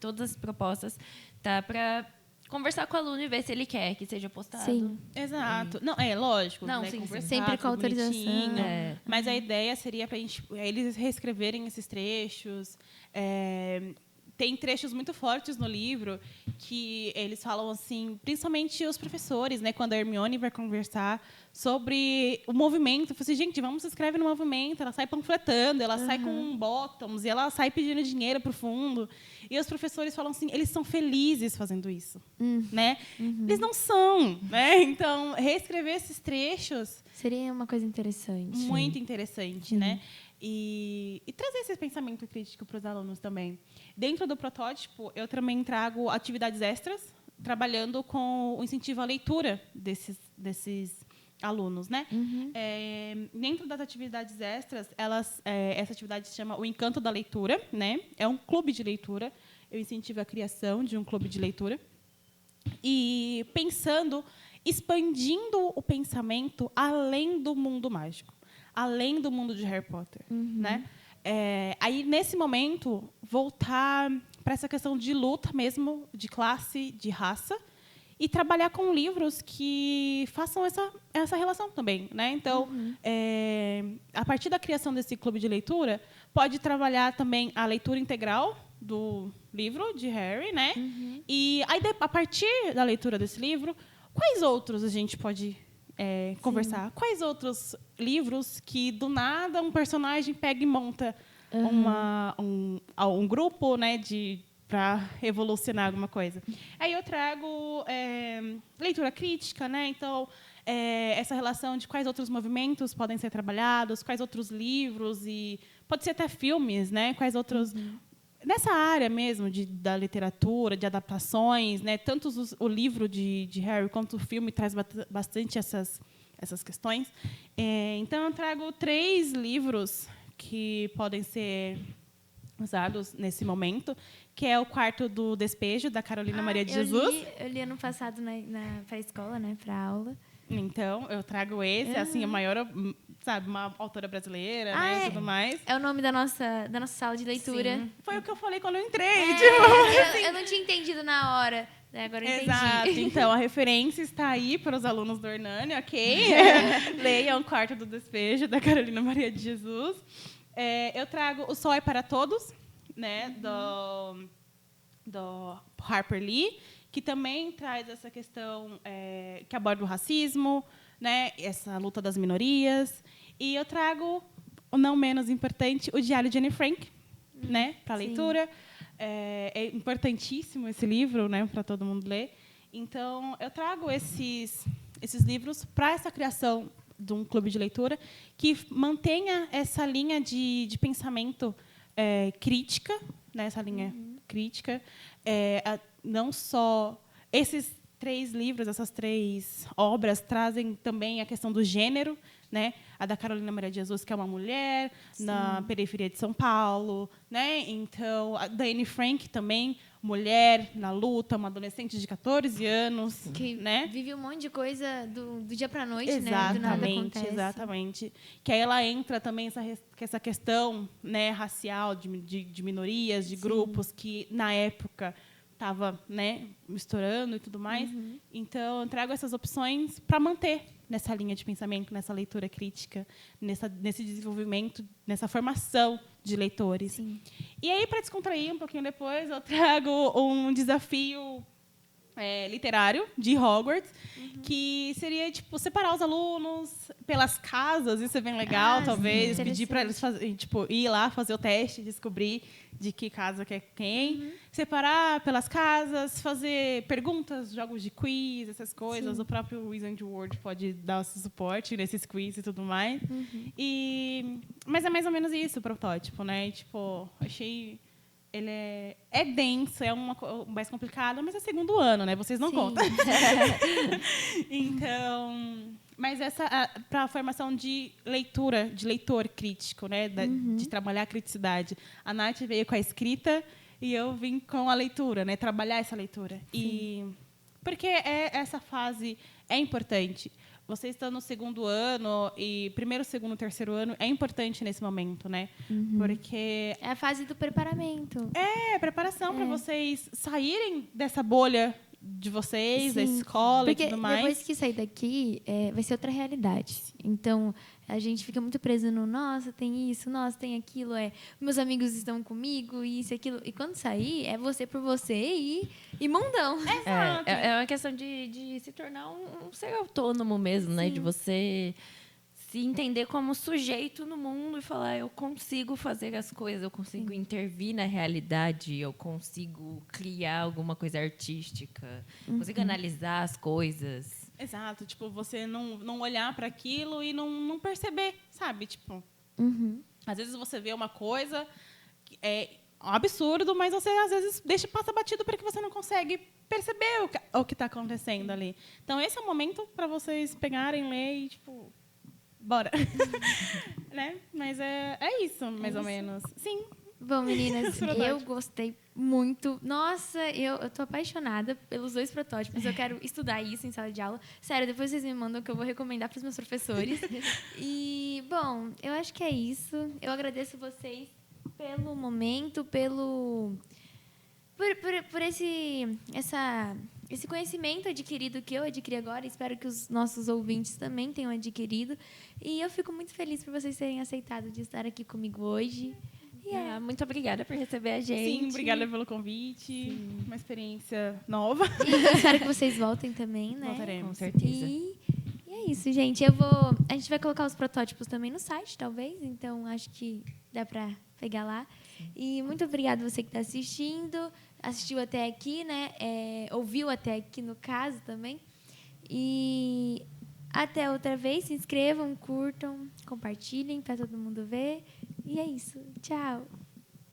Todas as propostas tá para conversar com o aluno e ver se ele quer que seja postado. Sim. Exato. Não, lógico. Não, né, sim, conversar, sempre com autorização. Mas a ideia seria para eles reescreverem esses trechos. Tem trechos muito fortes no livro que eles falam assim, principalmente os professores, né, quando a Hermione vai conversar sobre o movimento. Eu falei assim, gente, vamos se inscrever no movimento. Ela sai panfletando, ela sai com bottoms, e ela sai pedindo dinheiro para o fundo. E os professores falam assim, eles são felizes fazendo isso, né? Eles não são, né? Então, reescrever esses trechos seria uma coisa interessante. Muito interessante, né? E trazer esse pensamento crítico para os alunos também. Dentro do protótipo, eu também trago atividades extras, trabalhando com o incentivo à leitura desses alunos, né? Dentro das atividades extras, essa atividade se chama o Encanto da Leitura, né? É um clube de leitura. Eu incentivo a criação de um clube de leitura. E expandindo o pensamento além do mundo mágico. além do mundo de Harry Potter, né? Aí, nesse momento, voltar para essa questão de luta mesmo, de classe, de raça, e trabalhar com livros que façam essa relação também, né? Então, a partir da criação desse clube de leitura, pode trabalhar também a leitura integral do livro de Harry, né? E aí, a partir da leitura desse livro, quais outros a gente pode conversar? Quais outros livros que, do nada, um personagem pega e monta um grupo, né, para revolucionar alguma coisa? Aí eu trago leitura crítica, né? Então, essa relação de quais outros movimentos podem ser trabalhados, quais outros livros, e pode ser até filmes, né? Quais outros... Nessa área mesmo da literatura, de adaptações, né? Tanto o livro de Harry quanto o filme traz bastante essas questões. Então, eu trago 3 livros que podem ser usados nesse momento, que é o Quarto do Despejo, da Carolina Maria de Jesus. Eu li ano passado para a escola, né, para aula. Então, eu trago esse, assim, a maior, sabe, uma autora brasileira, né, e tudo mais. É o nome da nossa sala de leitura. Sim. Foi o que eu falei quando eu entrei. Eu não tinha entendido na hora. Agora eu entendi. Exato. Então, a referência está aí para os alunos do Hernani, ok? Leiam O Quarto do Despejo, da Carolina Maria de Jesus. Eu trago O Sol é para Todos, né, do Harper Lee, que também traz essa questão que aborda o racismo, né, essa luta das minorias. E eu trago, o não menos importante, o Diário de Anne Frank, né, para leitura. É importantíssimo esse livro, né, para todo mundo ler. Então, eu trago esses livros para essa criação de um clube de leitura que mantenha essa linha de pensamento crítica, né, essa linha crítica, não só esses 3 livros, essas 3 obras trazem também a questão do gênero, né? A da Carolina Maria de Jesus, que é uma mulher, na periferia de São Paulo, né? Então, a da Anne Frank também, mulher na luta, uma adolescente de 14 anos, que né? vive um monte de coisa do dia para a noite, Exatamente, né? Do nada acontece. Exatamente. Que aí ela entra também essa questão, né, racial, de minorias, de grupos que, na época, estava, né, misturando e tudo mais. Então, eu trago essas opções para manter nessa linha de pensamento, nessa leitura crítica, nesse desenvolvimento, nessa formação de leitores. Sim. E aí, para descontrair um pouquinho depois, eu trago um desafio literário de Hogwarts, que seria tipo separar os alunos pelas casas. Isso é bem legal, talvez pedir para eles ir lá fazer o teste, descobrir de que casa que é quem, separar pelas casas, fazer perguntas, jogos de quiz, essas coisas. O próprio Wizard World pode dar esse suporte nesses quiz e tudo mais. Mas é mais ou menos isso o protótipo, né? Tipo, achei ele é denso, é mais complicado, mas é segundo ano, né? Vocês não contam. Então, mas para a formação de leitura, de leitor crítico, né? De trabalhar a criticidade. A Nath veio com a escrita e eu vim com a leitura, né? Trabalhar essa leitura. E porque essa fase é importante. Vocês estão no segundo ano e primeiro, segundo, terceiro ano é importante nesse momento, né? Porque é a fase do preparamento. Preparação para vocês saírem dessa bolha de vocês, da escola e tudo mais. Depois que sair daqui, vai ser outra realidade. Então, a gente fica muito preso no nossa, tem isso, nossa, tem aquilo, meus amigos estão comigo, isso e aquilo. E quando sair, é você por você e mundão. Exato. É uma questão de se tornar um ser autônomo mesmo, né? De você se entender como sujeito no mundo e falar, eu consigo fazer as coisas, eu consigo intervir na realidade, eu consigo criar alguma coisa artística, consigo analisar as coisas. Exato, tipo, você não olhar para aquilo e não perceber, sabe? Tipo, às vezes você vê uma coisa que é um absurdo, mas você às vezes passa batido porque você não consegue perceber o que está acontecendo ali. Então, esse é o momento para vocês pegarem, ler e, tipo, bora. Né? Mas é isso, mais ou menos. Sim. Bom, meninas, eu gostei muito. Nossa, eu tô apaixonada pelos 2 protótipos. Eu quero estudar isso em sala de aula. Sério, depois vocês me mandam que eu vou recomendar para os meus professores. E, bom, eu acho que é isso. Eu agradeço vocês pelo momento, por esse conhecimento adquirido que eu adquiri agora. Espero que os nossos ouvintes também tenham adquirido. E eu fico muito feliz por vocês terem aceitado de estar aqui comigo hoje. Muito obrigada por receber a gente. Sim, obrigada pelo convite. Sim. Uma experiência nova. E espero que vocês voltem também, né? Voltaremos. Com certeza. E é isso, gente. A gente vai colocar os protótipos também no site, talvez. Então, acho que dá para pegar lá. Sim. E muito obrigada você que está assistindo. Assistiu até aqui, né? Ouviu até aqui, no caso, também. E até outra vez. Se inscrevam, curtam, compartilhem para todo mundo ver. E é isso. Tchau.